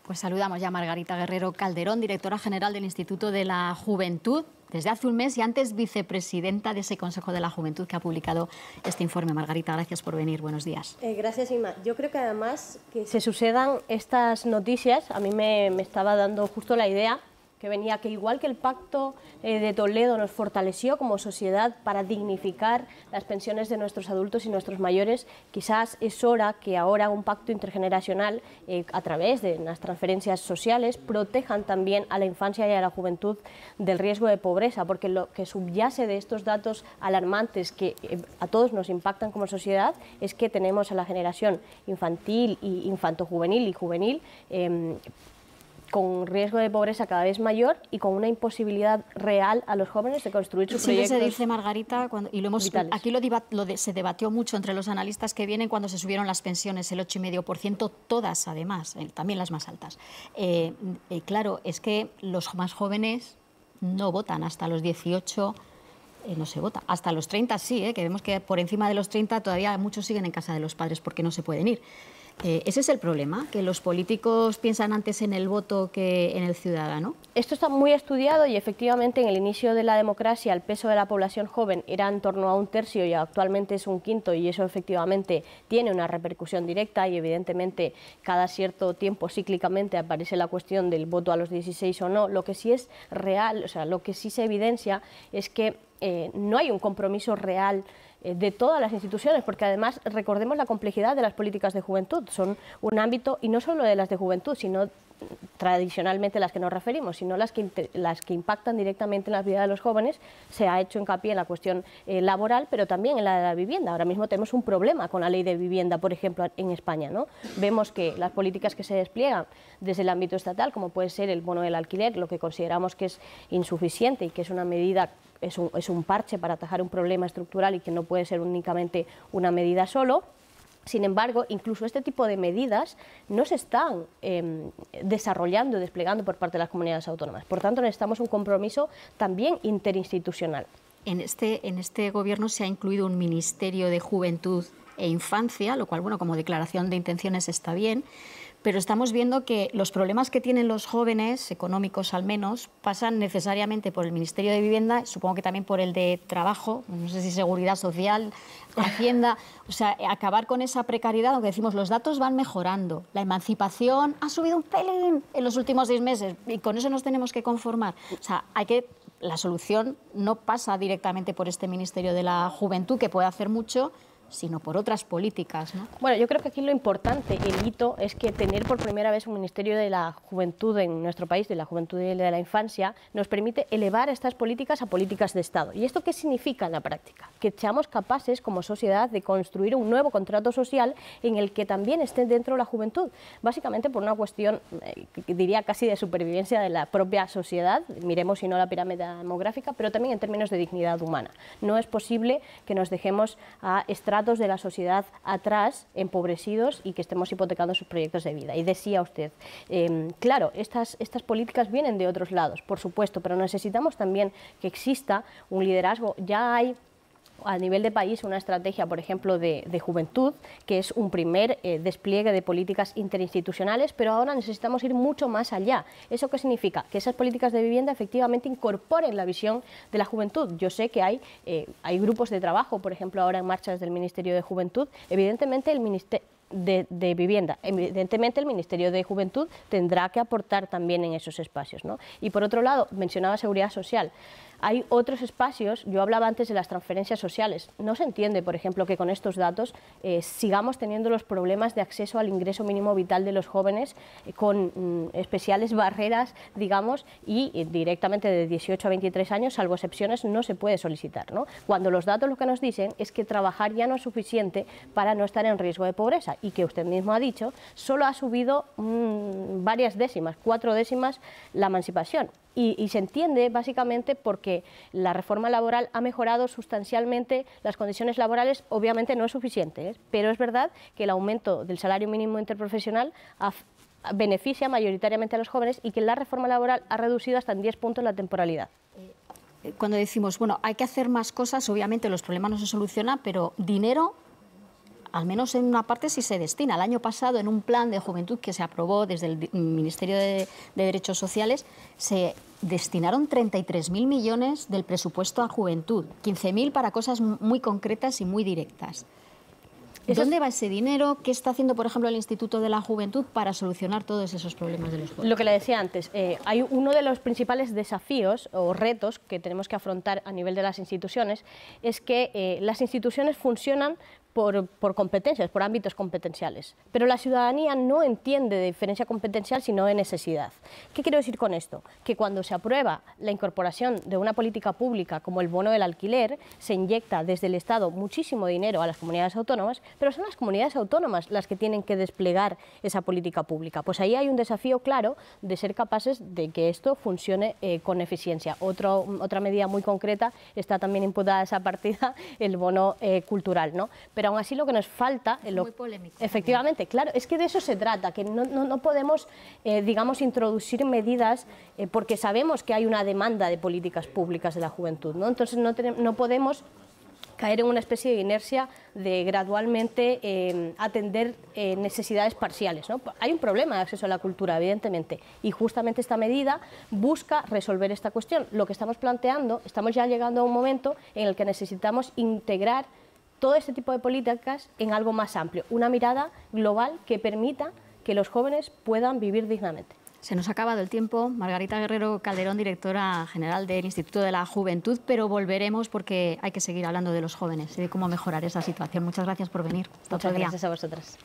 Pues saludamos ya a Margarita Guerrero Calderón, directora general del Instituto de la Juventud, desde hace un mes y antes vicepresidenta de ese Consejo de la Juventud que ha publicado este informe. Margarita, gracias por venir. Buenos días. Gracias, Inma. Yo creo que además que se sucedan estas noticias, a mí me estaba dando justo la idea que venía que igual que el Pacto de Toledo nos fortaleció como sociedad para dignificar las pensiones de nuestros adultos y nuestros mayores, quizás es hora que ahora un pacto intergeneracional a través de las transferencias sociales protejan también a la infancia y a la juventud del riesgo de pobreza, porque lo que subyace de estos datos alarmantes que a todos nos impactan como sociedad es que tenemos a la generación infantil y infanto-juvenil y juvenil con riesgo de pobreza cada vez mayor y con una imposibilidad real a los jóvenes de construir sus proyectos. Se dice, Margarita, y lo hemos, aquí se debatió mucho entre los analistas que vienen cuando se subieron las pensiones, el 8,5%, todas además, también las más altas. Claro, es que los más jóvenes no votan hasta los 18, no se vota. Hasta los 30 sí, que vemos que por encima de los 30 todavía muchos siguen en casa de los padres porque no se pueden ir. ¿Ese es el problema? ¿Que los políticos piensan antes en el voto que en el ciudadano? Esto está muy estudiado y efectivamente en el inicio de la democracia el peso de la población joven era en torno a 1/3 y actualmente es 1/5 y eso efectivamente tiene una repercusión directa y evidentemente cada cierto tiempo cíclicamente aparece la cuestión del voto a los 16 o no. Lo que sí es real, o sea, lo que sí se evidencia es que no hay un compromiso real de todas las instituciones, porque además recordemos la complejidad de las políticas de juventud, son un ámbito, y no solo de las de juventud, sino tradicionalmente las que nos referimos, sino las que impactan directamente en la vida de los jóvenes. Se ha hecho hincapié en la cuestión laboral, pero también en la de la vivienda. Ahora mismo tenemos un problema con la ley de vivienda, por ejemplo, en España, ¿no? Vemos que las políticas que se despliegan desde el ámbito estatal, como puede ser el bono del alquiler, lo que consideramos que es insuficiente y que es una medida, es un parche para atajar un problema estructural y que no puede ser únicamente una medida solo. Sin embargo, incluso este tipo de medidas no se están desarrollando y desplegando por parte de las comunidades autónomas. Por tanto, necesitamos un compromiso también interinstitucional. En este gobierno se ha incluido un Ministerio de Juventud e Infancia, lo cual, bueno, como declaración de intenciones está bien, pero estamos viendo que los problemas que tienen los jóvenes, económicos al menos, pasan necesariamente por el Ministerio de Vivienda, supongo que también por el de Trabajo, no sé si Seguridad Social, Hacienda, o sea, acabar con esa precariedad, aunque decimos los datos van mejorando, la emancipación ha subido un pelín en los últimos 6 meses y con eso nos tenemos que conformar. O sea, la solución no pasa directamente por este Ministerio de la Juventud, que puede hacer mucho, sino por otras políticas, ¿no? Bueno, yo creo que aquí lo importante, el hito, es que tener por primera vez un Ministerio de la Juventud en nuestro país, de la Juventud y de la Infancia, nos permite elevar estas políticas a políticas de Estado. ¿Y esto qué significa en la práctica? Que seamos capaces como sociedad de construir un nuevo contrato social en el que también esté dentro la juventud, básicamente por una cuestión, diría casi de supervivencia de la propia sociedad, miremos si no la pirámide demográfica, pero también en términos de dignidad humana. No es posible que nos dejemos a estratos de la sociedad atrás, empobrecidos y que estemos hipotecando sus proyectos de vida. Y decía usted, claro, estas políticas vienen de otros lados, por supuesto, pero necesitamos también que exista un liderazgo. Ya hay a nivel de país una estrategia, por ejemplo, de juventud, que es un primer despliegue de políticas interinstitucionales, pero ahora necesitamos ir mucho más allá. ¿Eso qué significa? Que esas políticas de vivienda efectivamente incorporen la visión de la juventud. Yo sé que hay grupos de trabajo, por ejemplo, ahora en marcha desde el Ministerio de Juventud. Evidentemente el Ministerio de Vivienda, evidentemente el Ministerio de Juventud tendrá que aportar también en esos espacios, ¿no? Y por otro lado, mencionaba Seguridad Social. Hay otros espacios, yo hablaba antes de las transferencias sociales. No se entiende, por ejemplo, que con estos datos sigamos teniendo los problemas de acceso al ingreso mínimo vital de los jóvenes con especiales barreras, digamos, y directamente de 18 a 23 años, salvo excepciones, no se puede solicitar, ¿no? Cuando los datos lo que nos dicen es que trabajar ya no es suficiente para no estar en riesgo de pobreza y que usted mismo ha dicho, solo ha subido varias décimas, 4 décimas la emancipación. Y se entiende básicamente porque la reforma laboral ha mejorado sustancialmente las condiciones laborales. Obviamente no es suficiente, pero es verdad que el aumento del salario mínimo interprofesional beneficia mayoritariamente a los jóvenes y que la reforma laboral ha reducido hasta en 10 puntos la temporalidad. Cuando decimos, bueno, hay que hacer más cosas, obviamente los problemas no se solucionan, pero dinero al menos en una parte sí se destina. El año pasado, en un plan de juventud que se aprobó desde el Ministerio de Derechos Sociales, se destinaron 33.000 millones del presupuesto a juventud, 15.000 para cosas muy concretas y muy directas. ¿Dónde va ese dinero? ¿Qué está haciendo, por ejemplo, el Instituto de la Juventud para solucionar todos esos problemas de los jóvenes? Lo que le decía antes, hay uno de los principales desafíos o retos que tenemos que afrontar a nivel de las instituciones, es que las instituciones funcionan por competencias, por ámbitos competenciales. Pero la ciudadanía no entiende de diferencia competencial, sino de necesidad. ¿Qué quiero decir con esto? Que cuando se aprueba la incorporación de una política pública como el bono del alquiler, se inyecta desde el Estado muchísimo dinero a las comunidades autónomas, pero son las comunidades autónomas las que tienen que desplegar esa política pública. Pues ahí hay un desafío claro de ser capaces de que esto funcione con eficiencia. Otra medida muy concreta está también imputada a esa partida, el bono cultural, ¿no? Pero aún así lo que nos falta... Muy polémico. Efectivamente, claro, es que de eso se trata, que no podemos, digamos, introducir medidas porque sabemos que hay una demanda de políticas públicas de la juventud, ¿no? Entonces no podemos caer en una especie de inercia de gradualmente atender necesidades parciales, ¿no? Hay un problema de acceso a la cultura, evidentemente, y justamente esta medida busca resolver esta cuestión. Lo que estamos planteando, estamos ya llegando a un momento en el que necesitamos integrar todo este tipo de políticas en algo más amplio, una mirada global que permita que los jóvenes puedan vivir dignamente. Se nos ha acabado el tiempo. Margarita Guerrero Calderón, directora general del Instituto de la Juventud, pero volveremos porque hay que seguir hablando de los jóvenes y de cómo mejorar esa situación. Muchas gracias por venir. Muchas gracias a vosotras.